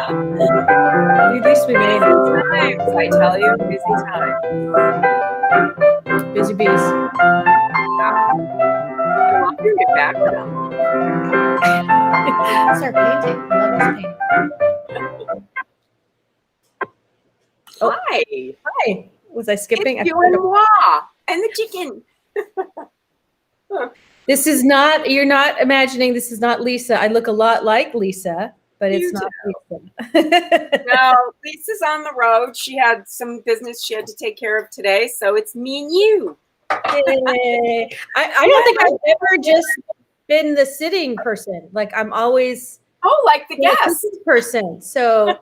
At least we made it. Times, I tell you, busy times. Busy bees. I love your new background. It's our painting. Love this painting. Oh. Hi. Hi. Was I skipping? It's you and moi and the chicken. This is not, you're not imagining, this is not Lisa. I look a lot like Lisa, but it's not Lisa. No, Lisa's on the road. She had some business she had to take care of today, so it's me and you. Yay. I don't think I've ever just been the sitting person. Like I'm always like the guest person. So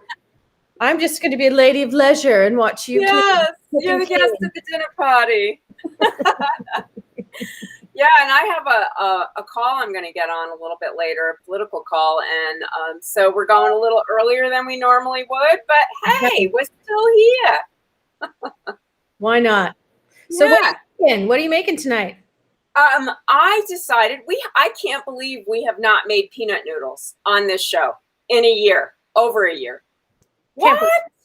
I'm just going to be a lady of leisure and watch you. Yes, you're the guest at the dinner party. Yeah, and I have a call I'm going to get on a little bit later, a political call, and so we're going a little earlier than we normally would, but hey, we're still here. Why not? So yeah. What are you making tonight? I decided I can't believe we have not made peanut noodles on this show in a year, over a year. What?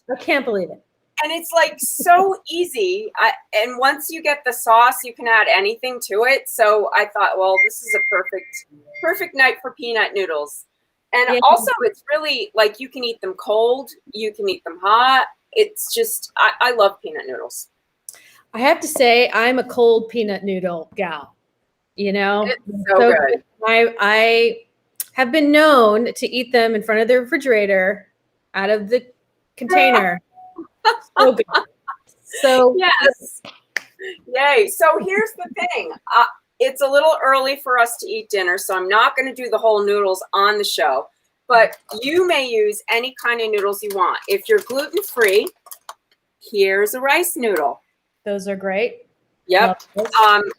I can't believe it. And it's like so easy. And once you get the sauce, you can add anything to it. So I thought, well, this is a perfect night for peanut noodles. And also it's really like you can eat them cold, you can eat them hot. It's just, I love peanut noodles. I have to say I'm a cold peanut noodle gal, you know? It's so good. I have been known to eat them in front of the refrigerator out of the container. So good. So yes. Yay. So here's the thing. It's a little early for us to eat dinner, so I'm not going to do the whole noodles on the show, but you may use any kind of noodles you want. If you're gluten-free, here's a rice noodle. Those are great. Yep.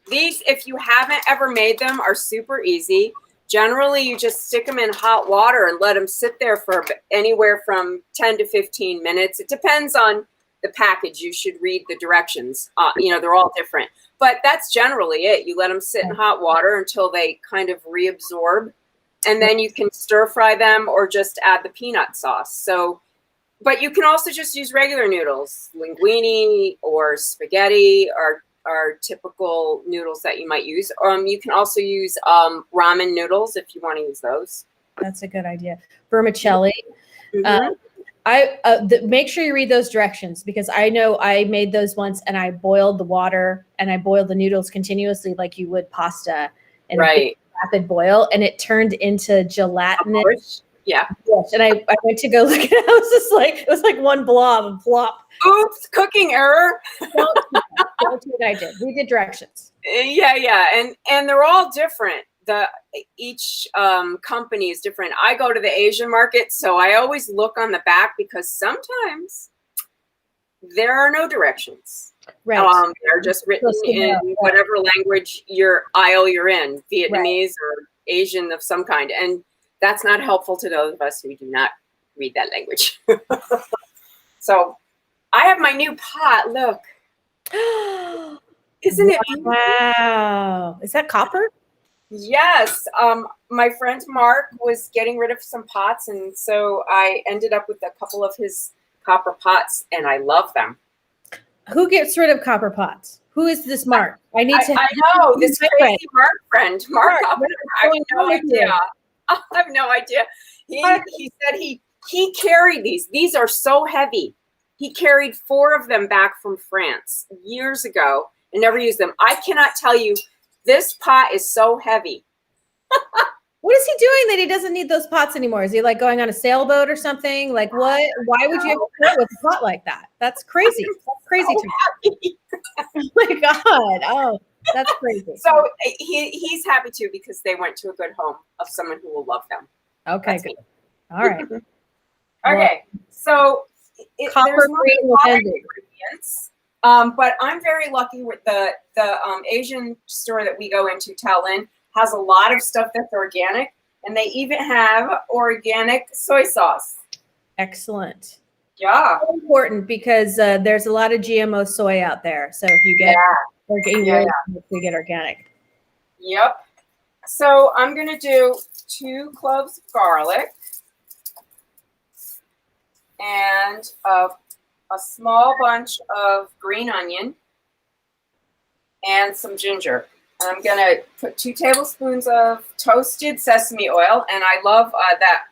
These, if you haven't ever made them, are super easy. Generally, you just stick them in hot water and let them sit there for anywhere from 10 to 15 minutes. It depends on the package. You should read the directions. They're all different. But that's generally it. You let them sit in hot water until they kind of reabsorb. And then you can stir fry them or just add the peanut sauce. But you can also just use regular noodles, linguine or spaghetti or typical noodles that you might use. You can also use ramen noodles if you want to use those. That's a good idea. Vermicelli. Mm-hmm. Make sure you read those directions because I know I made those once and I boiled the water and I boiled the noodles continuously like you would pasta in a rapid boil, and it turned into gelatinous. Yeah. And I went to go look at it. It was like one blob and plop. Oops, cooking error. Don't do what I did. We did directions. Yeah. And they're all different. Each company is different. I go to the Asian market, so I always look on the back because sometimes there are no directions. Right. They're just written in whatever language aisle you're in, Vietnamese or Asian of some kind. And that's not helpful to those of us who do not read that language. So I have my new pot. Look. Isn't it beautiful? Wow. Is that copper? Yes. My friend Mark was getting rid of some pots, and so I ended up with a couple of his copper pots, and I love them. Who gets rid of copper pots? Who is this Mark? I know this crazy Mark friend. Mark, I have no idea. I have no idea. He said he carried these. These are so heavy. He carried 4 of them back from France years ago and never used them. I cannot tell you. This pot is so heavy. What is he doing that he doesn't need those pots anymore? Is he like going on a sailboat or something? Like what? Why would you have to play with a pot like that? That's crazy. That's crazy to me. Oh my God. Oh, that's crazy. So he's happy too because they went to a good home of someone who will love them. Okay, good. All right. Okay, so there's not a lot of ingredients. But I'm very lucky with the Asian store that we go into, Talin, has a lot of stuff that's organic, and they even have organic soy sauce. Excellent. Yeah. So important because there's a lot of GMO soy out there. So if you get we get organic. Yep. So I'm going to do 2 cloves of garlic. and a small bunch of green onion and some ginger. And I'm gonna put 2 tablespoons of toasted sesame oil, and I love that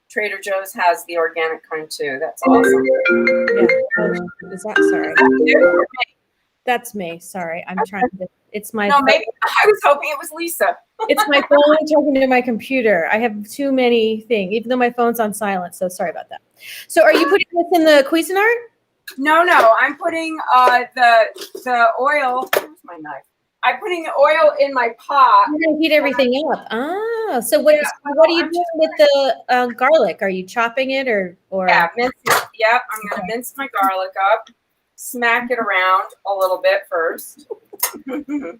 Trader Joe's has the organic kind too. That's awesome. Yeah. Is that sorry? That's me. Sorry, I'm trying to. It's my. No, maybe I was hoping it was Lisa. It's my phone talking to my computer. I have too many things, even though my phone's on silent. So sorry about that. So, are you putting this in the Cuisinart? No, I'm putting the oil. Where's my knife? I'm putting the oil in my pot. You're gonna heat everything up. Ah, so what? Yeah, What are you doing with the garlic? Are you chopping it or? Yeah, mince it. Yep, I'm gonna mince my garlic up, smack it around a little bit first, and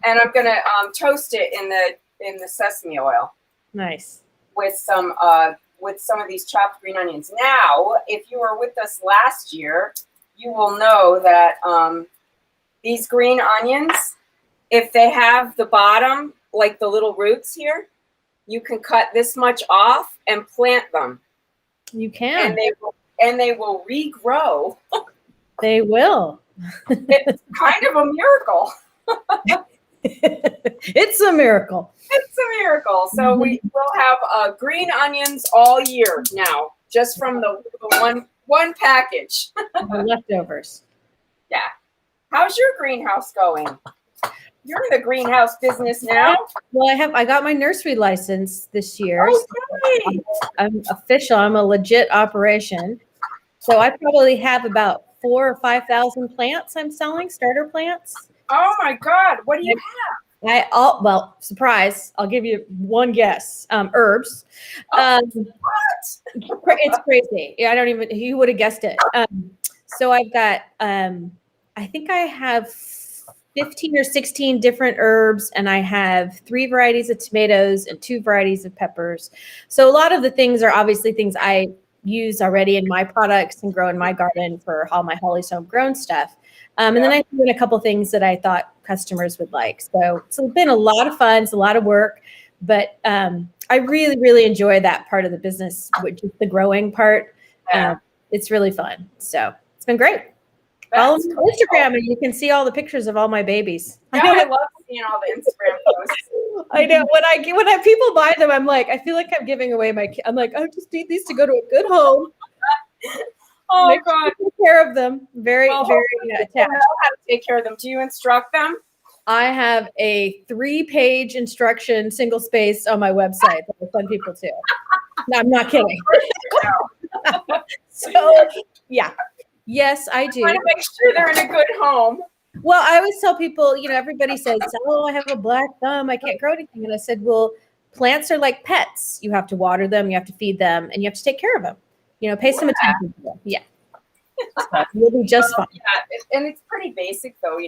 I'm gonna toast it in the sesame oil. Nice. With some of these chopped green onions. Now, if you were with us last year, you will know that these green onions, if they have the bottom, like the little roots here, you can cut this much off and plant them. You can. And they will regrow. They will. It's kind of a miracle. It's a miracle. It's a miracle. So we will have green onions all year now, just from the one package. The leftovers. Yeah. How's your greenhouse going? You're in the greenhouse business now. Well, I got my nursery license this year. Oh, So I'm official. I'm a legit operation. So I probably have about 4,000 or 5,000 plants I'm selling, starter plants. Oh my God. What do you have? Well, surprise. I'll give you one guess. Herbs. What? It's crazy. Yeah, you would have guessed it. So I've got, I think I have 15 or 16 different herbs, and I have 3 varieties of tomatoes and 2 varieties of peppers. So a lot of the things are obviously things I use already in my products and grow in my garden for all my Holly's homegrown stuff. And then I threw in a couple things that I thought customers would like. So it's been a lot of fun. It's a lot of work, but I really, really enjoy that part of the business, which is the growing part. It's really fun. So it's been great. Follow me on Instagram and you can see all the pictures of all my babies. Yeah, I love seeing all the Instagram posts. I know when people buy them, I'm like, I feel like I'm giving away my. I'm like, I just need these to go to a good home. Oh God, take care of them. Very attached. Know how to take care of them. Do you instruct them? I have a 3-page instruction, single space on my website that I send people to. No, I'm not kidding. So yeah. Yes, I do. I want to make sure they're in a good home. Well, I always tell people, everybody says, oh, I have a black thumb. I can't grow anything. And I said, well, plants are like pets. You have to water them. You have to feed them. And you have to take care of them. Pay some attention to them. Yeah. So you'll be just fine. Yeah. And it's pretty basic, though,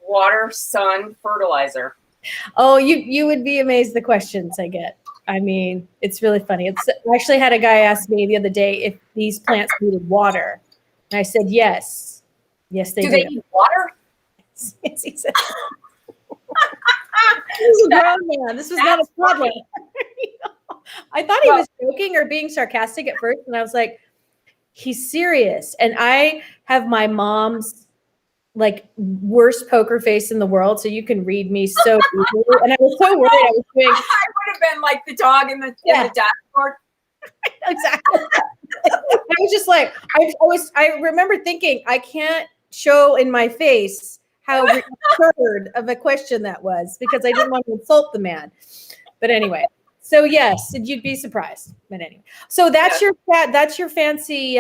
water, sun, fertilizer. Oh, you would be amazed the questions I get. I mean, it's really funny. I actually had a guy ask me the other day if these plants needed water. And I said, yes. Yes, they do. Do they need water? Yes, he said. This is a grown man. This was not a problem. I thought he was joking or being sarcastic at first. And I was like, he's serious. And I have my mom's worst poker face in the world. So you can read me so easily. And I was so worried I was doing. I would have been like the dog in the dashboard. Exactly. I was just like, I remember thinking, I can't show in my face how absurd of a question that was because I didn't want to insult the man. But anyway, so yes, you'd be surprised. But anyway, so that's your fancy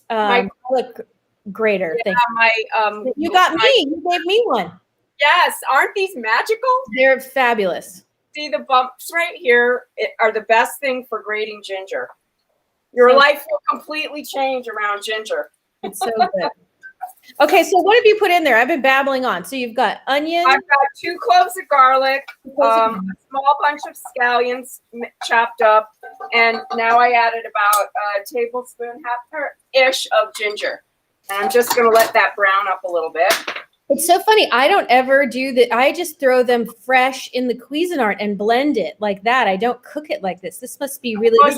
garlic grater thing. You got me. You gave me one. Yes, aren't these magical? They're fabulous. See, the bumps right here are the best thing for grating ginger. Your life will completely change around ginger. It's so good. Okay, so what have you put in there? I've been babbling on. So you've got onion. I've got 2 cloves of garlic, a small bunch of scallions chopped up, and now I added about a tablespoon, half-ish of ginger. And I'm just going to let that brown up a little bit. It's so funny. I don't ever do that. I just throw them fresh in the Cuisinart and blend it like that. I don't cook it like this. This must be really. Well,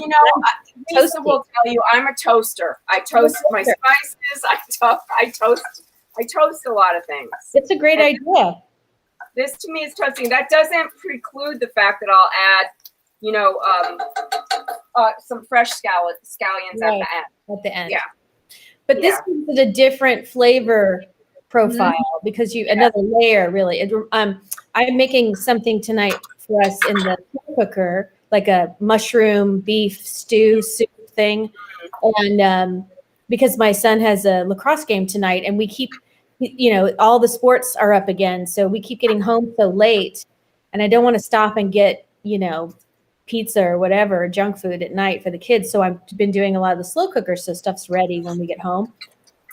Lisa will tell you I'm a toaster. I toast my spices. I toast a lot of things. It's a great idea. This to me is toasting. That doesn't preclude the fact that I'll add, some fresh scallions Right. at the end. Yeah. But this gives it a different flavor profile because another layer really. I'm making something tonight for us in the cooker, like a mushroom beef stew soup thing, and because my son has a lacrosse game tonight, and we keep, all the sports are up again, so we keep getting home so late, and I don't want to stop and get pizza or whatever junk food at night for the kids. So I've been doing a lot of the slow cooker, so stuff's ready when we get home.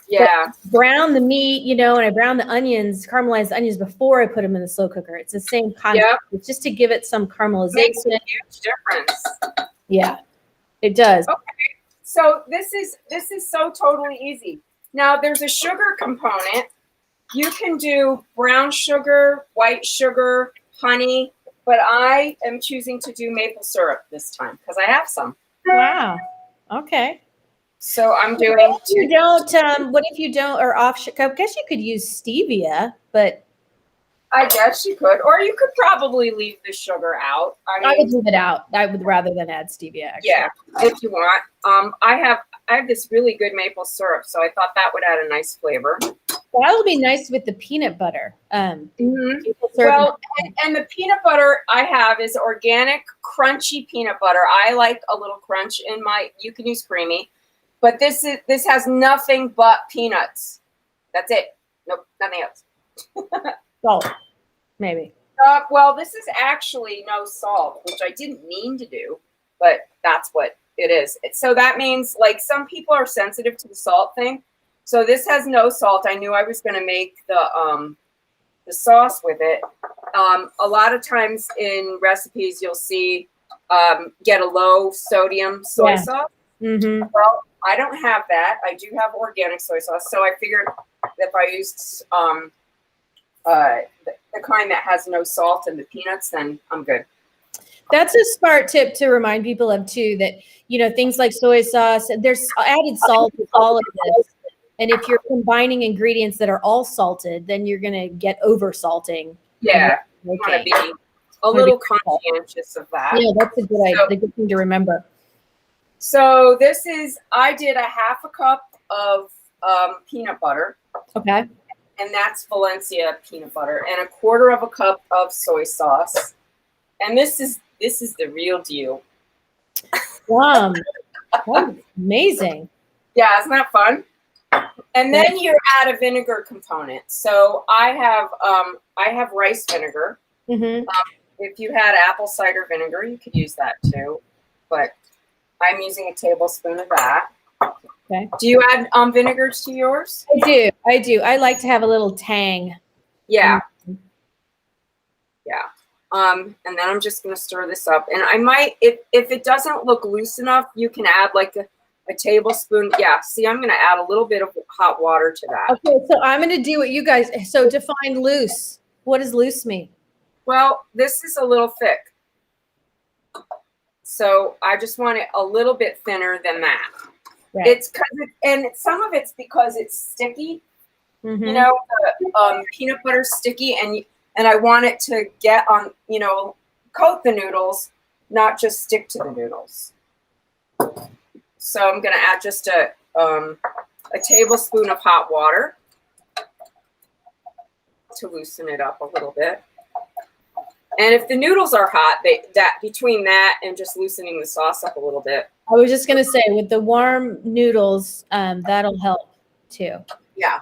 Yeah. But brown the meat, and I brown the onions, caramelize the onions before I put them in the slow cooker. It's the same concept. Yep. It's just to give it some caramelization. It makes a huge difference. Yeah, it does. Okay. So this is so totally easy. Now there's a sugar component. You can do brown sugar, white sugar, honey, but I am choosing to do maple syrup this time because I have some. Wow. Okay. So I'm doing. What if you don't? What if you don't? Or I guess you could use stevia, but I guess you could, or you could probably leave the sugar out. I would leave it out. I would rather than add stevia. Actually. Yeah, if you want. I have this really good maple syrup, so I thought that would add a nice flavor. That'll be nice with the peanut butter. Well, and the peanut butter I have is organic, crunchy peanut butter. I like a little crunch in my. You can use creamy, but this has nothing but peanuts. That's it. Nope, nothing else. Salt, maybe. Well, this is actually no salt, which I didn't mean to do, but that's what it is. So that means like some people are sensitive to the salt thing. So this has no salt. I knew I was going to make the sauce with it. A lot of times in recipes, you'll see get a low sodium soy sauce. Mm-hmm. Well, I don't have that. I do have organic soy sauce. So I figured if I used the kind that has no salt and the peanuts, then I'm good. That's a smart tip to remind people of too, that, things like soy sauce, there's added salt with all of this. And if you're combining ingredients that are all salted, then you're going to get over salting. Yeah. You want to be a little conscientious of that. Yeah, that's a good thing to remember. So I did a half a cup of peanut butter. Okay. And that's Valencia peanut butter, and a quarter of a cup of soy sauce. And this is the real deal. Wow. That's amazing. Yeah, isn't that fun? And then you add a vinegar component. So I have rice vinegar. Mm-hmm. If you had apple cider vinegar, you could use that too. But I'm using a tablespoon of that. Okay. Do you add vinegars to yours? I do. I like to have a little tang. Yeah. Yeah. And then I'm just going to stir this up. And I might, if it doesn't look loose enough, you can add like a tablespoon. Yeah. See, I'm going to add a little bit of hot water to that. Okay. So I'm going to do what you guys. So define loose. What does loose mean? Well, this is a little thick. So I just want it a little bit thinner than that. Right. It's and some of it's because it's sticky. Mm-hmm. The peanut butter's sticky, and I want it to get on, coat the noodles, not just stick to the noodles. So I'm going to add just a tablespoon of hot water to loosen it up a little bit. And if the noodles are hot, between that and just loosening the sauce up a little bit. I was just going to say, with the warm noodles, that'll help too. Yeah.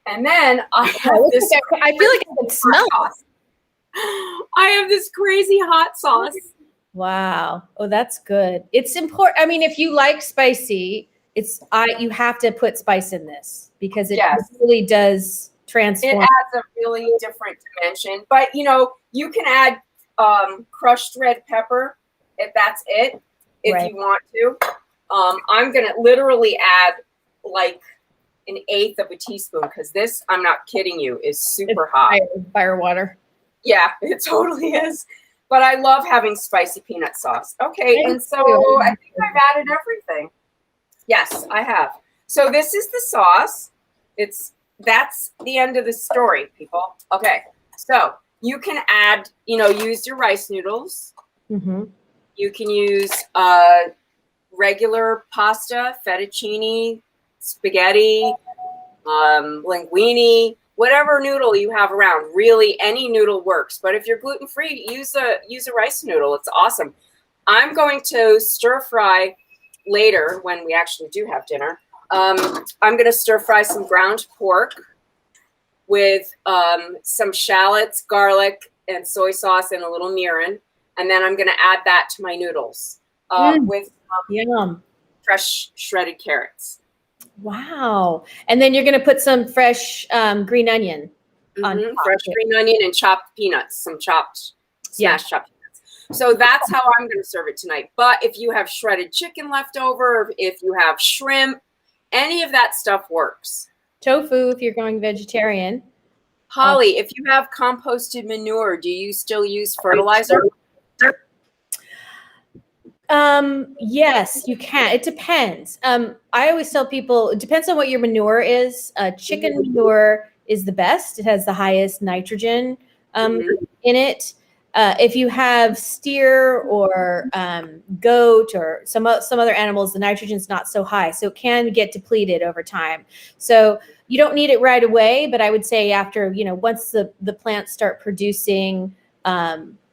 And then I have this. I feel like I can smell it. I have this crazy hot sauce. Wow. Oh, that's good. It's important. I mean, if you like spicy, you have to put spice in this because it really does transform. It adds a really different dimension. But, you can add crushed red pepper if that's it, if you want to. I'm going to literally add like 1/8 of a teaspoon because this, I'm not kidding you, is super hot. Fire water. Yeah, it totally is. But I love having spicy peanut sauce. Okay, and so I think I've added everything. Yes, I have. So this is the sauce. That's the end of the story, people. Okay, so you can add, use your rice noodles. Mm-hmm. You can use regular pasta, fettuccine, spaghetti, linguine, whatever noodle you have around. Really, any noodle works. But if you're gluten-free, use a rice noodle. It's awesome. I'm going to stir fry later when we actually do have dinner. I'm going to stir fry some ground pork with some shallots, garlic, and soy sauce and a little mirin. And then I'm going to add that to my noodles with Yum. fresh shredded carrots. Wow. And then you're going to put some fresh green onion on top. Fresh green onion and chopped peanuts, some smashed chopped peanuts. So that's how I'm going to serve it tonight. But if you have shredded chicken left over, if you have shrimp, any of that stuff works. Tofu if you're going vegetarian. Holly, if you have composted manure, do you still use fertilizer? Yes, you can. It depends. I always tell people it depends on what your manure is. Chicken manure is the best. It has the highest nitrogen in it. If you have steer or goat or some other animals, the nitrogen's not so high, so it can get depleted over time. So you don't need it right away, but I would say after, once the plants start producing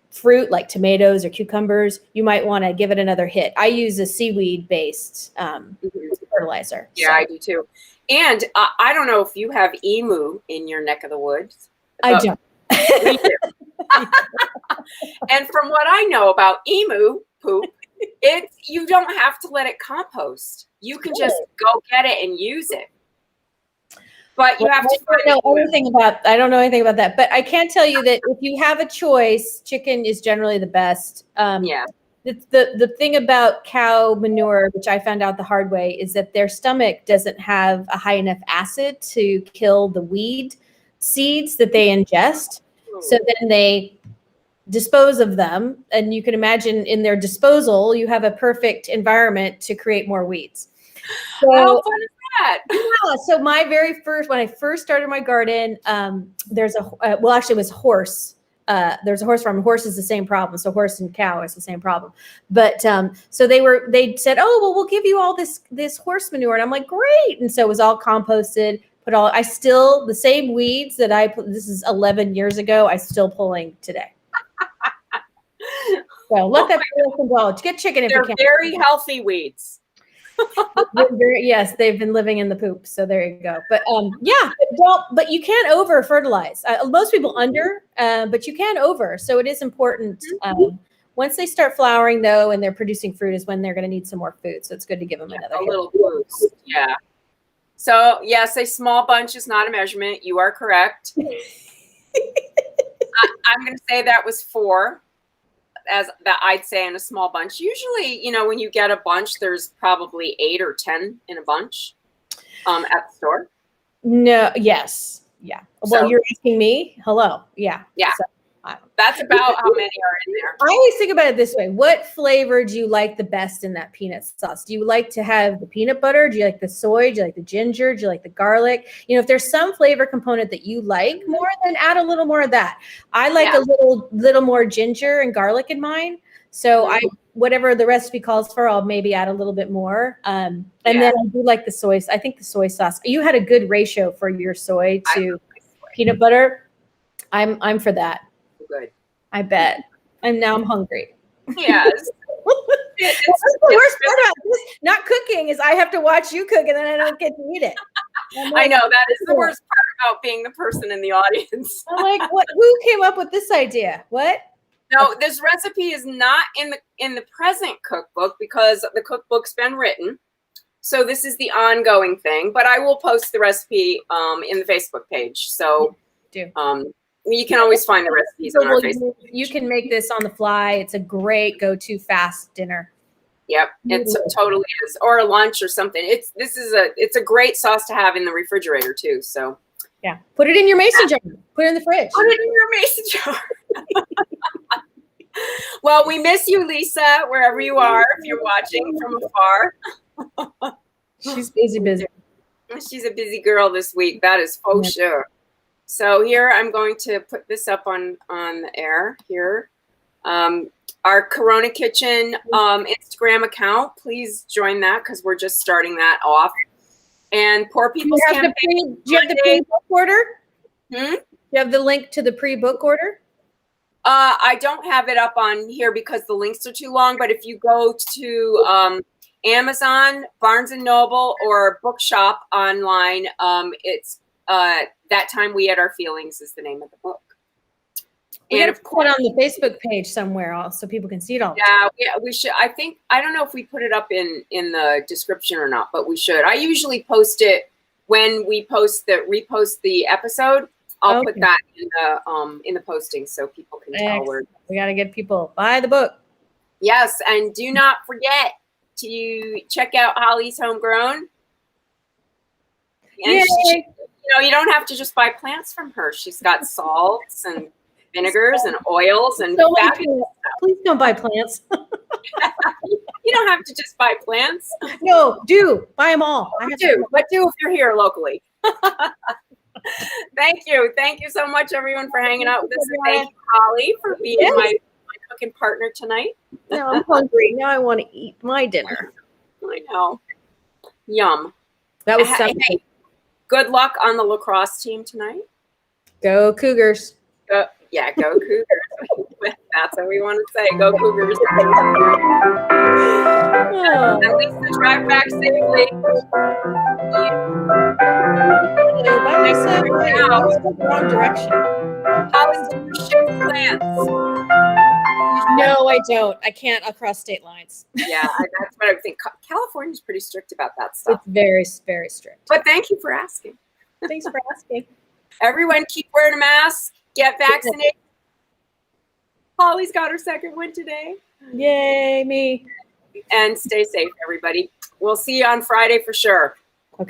fruit like tomatoes or cucumbers, you might want to give it another hit. I use a seaweed-based fertilizer. Yeah, so. I do too. And I don't know if you have emu in your neck of the woods. I don't. We do. And from what I know about emu poop, you don't have to let it compost. You can just go get it and use it. But you have to find I don't know anything about that. But I can tell you that if you have a choice, chicken is generally the best. The thing about cow manure, which I found out the hard way, is that their stomach doesn't have a high enough acid to kill the weed seeds that they ingest. So then they dispose of them. And you can imagine in their disposal, you have a perfect environment to create more weeds. So, how fun is that? Yeah. So when I first started my garden, there's it was horse. There's a horse farm. Horse is the same problem. So horse and cow is the same problem. But so they said, oh, well, we'll give you all this horse manure. And I'm like, great. And so it was all composted. The same weeds that this is 11 years ago, I still pulling today. So let that indulge. Get chicken if you can. They're very healthy weeds. Yes, they've been living in the poop. So there you go. But but you can't over fertilize. Most people under, but you can over. So it is important. Once they start flowering though, and they're producing fruit is when they're going to need some more food. So it's good to give them another little boost. Yeah. So yes, a small bunch is not a measurement. You are correct. I'm going to say that was 4. As that I'd say in a small bunch. Usually, when you get a bunch, there's probably 8 or 10 in a bunch at the store. No, yes. Yeah. Well, you're asking me? Hello. Yeah. Yeah. So, that's about how many are in there. I always think about it this way. What flavor do you like the best in that peanut sauce? Do you like to have the peanut butter? Do you like the soy? Do you like the ginger? Do you like the garlic? If there's some flavor component that you like more, then add a little more of that. I like a little more ginger and garlic in mine. So whatever the recipe calls for, I'll maybe add a little bit more. And then I do like the soy. I think the soy sauce. You had a good ratio for your soy to peanut butter. I'm for that. Good. I bet. And now I'm hungry. Yes. That's the worst part about this, not cooking, is I have to watch you cook and then I don't get to eat it. I know that is the worst part about being the person in the audience. I'm like, what? Who came up with this idea? What? No, this recipe is not in the present cookbook because the cookbook's been written. So this is the ongoing thing. But I will post the recipe in the Facebook page. So you can always find the recipes on our Facebook page. You can make this on the fly. It's a great go-to fast dinner. Yep, it totally is. Or a lunch or something. It's a great sauce to have in the refrigerator too. So yeah, put it in your mason jar. Put it in the fridge. Put it in your mason jar. Well, we miss you, Lisa, wherever you are, if you're watching from afar. She's busy. She's a busy girl this week. That is for sure. So here I'm going to put this up on the air here. Our Corona Kitchen Instagram account. Please join that because we're just starting that off. And Poor People's Campaign. Do you have the pre-book order? Hmm? Do you have the link to the pre-book order? I don't have it up on here because the links are too long. But if you go to Amazon, Barnes and Noble, or Bookshop online, it's That Time We Had Our Feelings is the name of the book. And of course, put it on the Facebook page somewhere else so people can see it all. Yeah, we should. I don't know if we put it up in the description or not, but we should. I usually post it when we repost the episode. I'll put that in the posting so people can tell where. We got to get people buy the book. Yes, and do not forget to check out Holly's Homegrown. And you don't have to just buy plants from her. She's got salts and vinegars and oils and please don't buy plants. You don't have to just buy plants. No, buy them all. But do if you're here locally. Thank you so much, everyone, for hanging out with us. And thank you, Holly, for being my cooking partner tonight. Now I'm hungry. Now I want to eat my dinner. I know. Yum. That was something. Hey, good luck on the lacrosse team tonight. Go Cougars. Go Cougars. That's what we want to say. Go Cougars. At least to drive back safely. Wrong direction. How is your shift plans? No, I don't. I can't across state lines. Yeah, that's what I think. California's pretty strict about that stuff. It's very, very strict. But thank you for asking. Thanks for asking. Everyone, keep wearing a mask. Get vaccinated. Holly's got her second one today. Yay, me. And stay safe, everybody. We'll see you on Friday for sure.